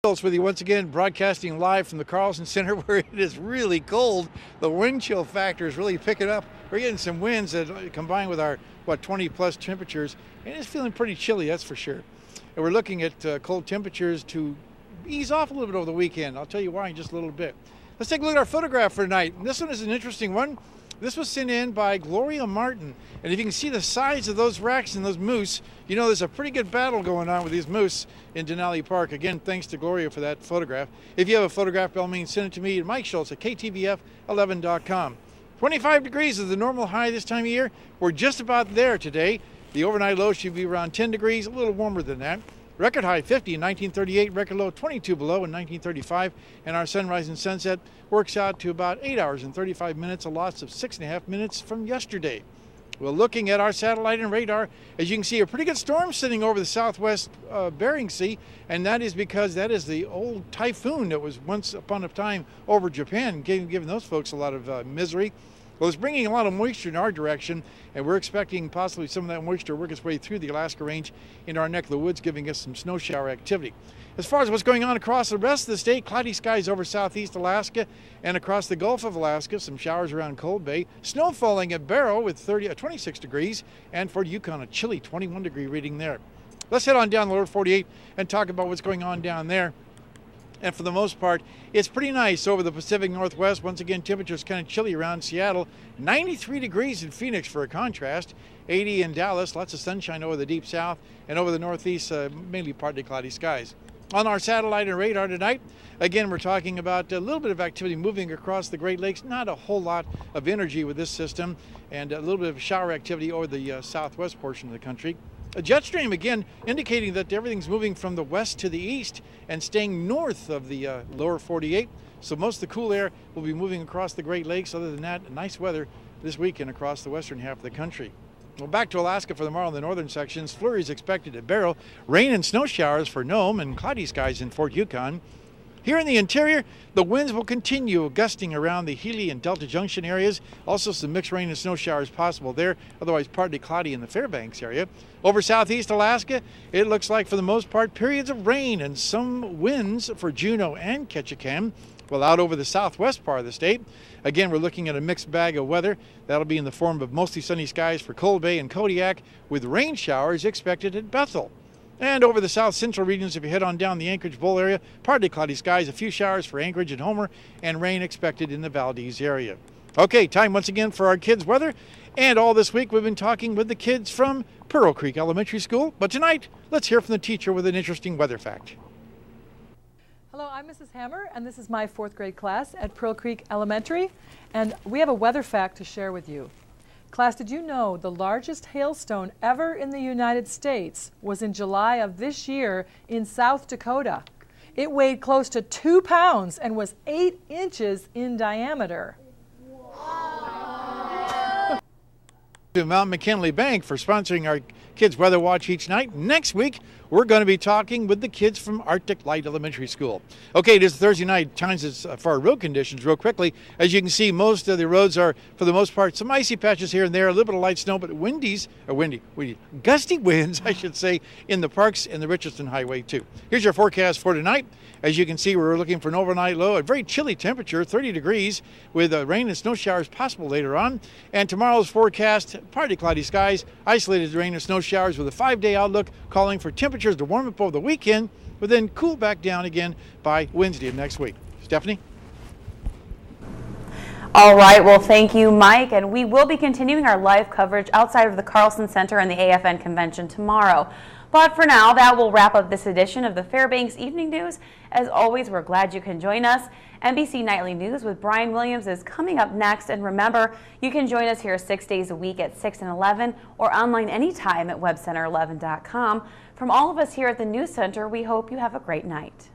With you once again, broadcasting live from the Carlson Center where it is really cold. The wind chill factor is really picking up. We're getting some winds that combined with our 20 plus temperatures, and it's feeling pretty chilly, that's for sure. And we're looking at cold temperatures to ease off a little bit over the weekend. I'll tell you why in just a little bit. Let's take a look at our photograph for tonight. And this one is an interesting one. This was sent in by Gloria Martin. And if you can see the size of those racks and those moose, you know there's a pretty good battle going on with these moose in Denali Park. Again, thanks to Gloria for that photograph. If you have a photograph, by all means, send it to me at Mike Schultz at KTVF11.com. 25 degrees is the normal high this time of year. We're just about there today. The overnight low should be around 10 degrees, a little warmer than that. Record high 50 in 1938, record low 22 below in 1935, and our sunrise and sunset works out to about 8 hours and 35 minutes, a loss of 6.5 minutes from yesterday. Well, looking at our satellite and radar, as you can see, a pretty good storm sitting over the southwest Bering Sea, and that is because that is the old typhoon that was once upon a time over Japan, giving those folks a lot of misery. Well, it's bringing a lot of moisture in our direction, and we're expecting possibly some of that moisture to work its way through the Alaska Range into our neck of the woods, giving us some snow shower activity. As far as what's going on across the rest of the state, cloudy skies over southeast Alaska and across the Gulf of Alaska, some showers around Cold Bay, snow falling at Barrow with 26 degrees, and for Yukon, a chilly 21 degree reading there. Let's head on down the lower 48 and talk about what's going on down there. And for the most part, it's pretty nice over the Pacific Northwest. Once again, temperatures kind of chilly around Seattle. 93 degrees in Phoenix for a contrast. 80 in Dallas. Lots of sunshine over the deep south. And over the northeast, mainly partly cloudy skies. On our satellite and radar tonight, again, we're talking about a little bit of activity moving across the Great Lakes. Not a whole lot of energy with this system. And a little bit of shower activity over the southwest portion of the country. A jet stream, again, indicating that everything's moving from the west to the east and staying north of the lower 48. So most of the cool air will be moving across the Great Lakes. Other than that, nice weather this weekend across the western half of the country. Well, back to Alaska for tomorrow in the northern sections. Flurries expected at Barrow. Rain and snow showers for Nome and cloudy skies in Fort Yukon. Here in the interior, the winds will continue gusting around the Healy and Delta Junction areas. Also some mixed rain and snow showers possible there, otherwise partly cloudy in the Fairbanks area. Over southeast Alaska, it looks like for the most part periods of rain and some winds for Juneau and Ketchikan. Well, out over the southwest part of the state, again, we're looking at a mixed bag of weather. That'll be in the form of mostly sunny skies for Cold Bay and Kodiak, with rain showers expected at Bethel. And over the south central regions, if you head on down the Anchorage Bowl area, partly cloudy skies, a few showers for Anchorage and Homer, and rain expected in the Valdez area. Okay, time once again for our kids' weather. And all this week, we've been talking with the kids from Pearl Creek Elementary School. But tonight, let's hear from the teacher with an interesting weather fact. Hello, I'm Mrs. Hammer, and this is my 4th grade class at Pearl Creek Elementary. And we have a weather fact to share with you. Class, did you know the largest hailstone ever in the United States was in July of this year in South Dakota? It weighed close to 2 pounds and was 8 inches in diameter. To Mount McKinley Bank for sponsoring our Kids Weather Watch each night. Next week, we're going to be talking with the kids from Arctic Light Elementary School. Okay, it is Thursday night. Time for our road conditions real quickly. As you can see, most of the roads are, for the most part, some icy patches here and there, a little bit of light snow, but gusty winds, I should say, in the parks and the Richardson Highway, too. Here's your forecast for tonight. As you can see, we're looking for an overnight low, a very chilly temperature, 30 degrees, with rain and snow showers possible later on. And tomorrow's forecast, partly cloudy skies, isolated rain and snow showers with a 5-day outlook calling for temperatures to warm up over the weekend, but then cool back down again by Wednesday of next week. Stephanie? All right, well, thank you, Mike, and we will be continuing our live coverage outside of the Carlson Center and the AFN convention tomorrow. But for now, that will wrap up this edition of the Fairbanks Evening News. As always, we're glad you can join us. NBC Nightly News with Brian Williams is coming up next. And remember, you can join us here 6 days a week at 6 and 11 or online anytime at webcenter11.com. From all of us here at the News Center, we hope you have a great night.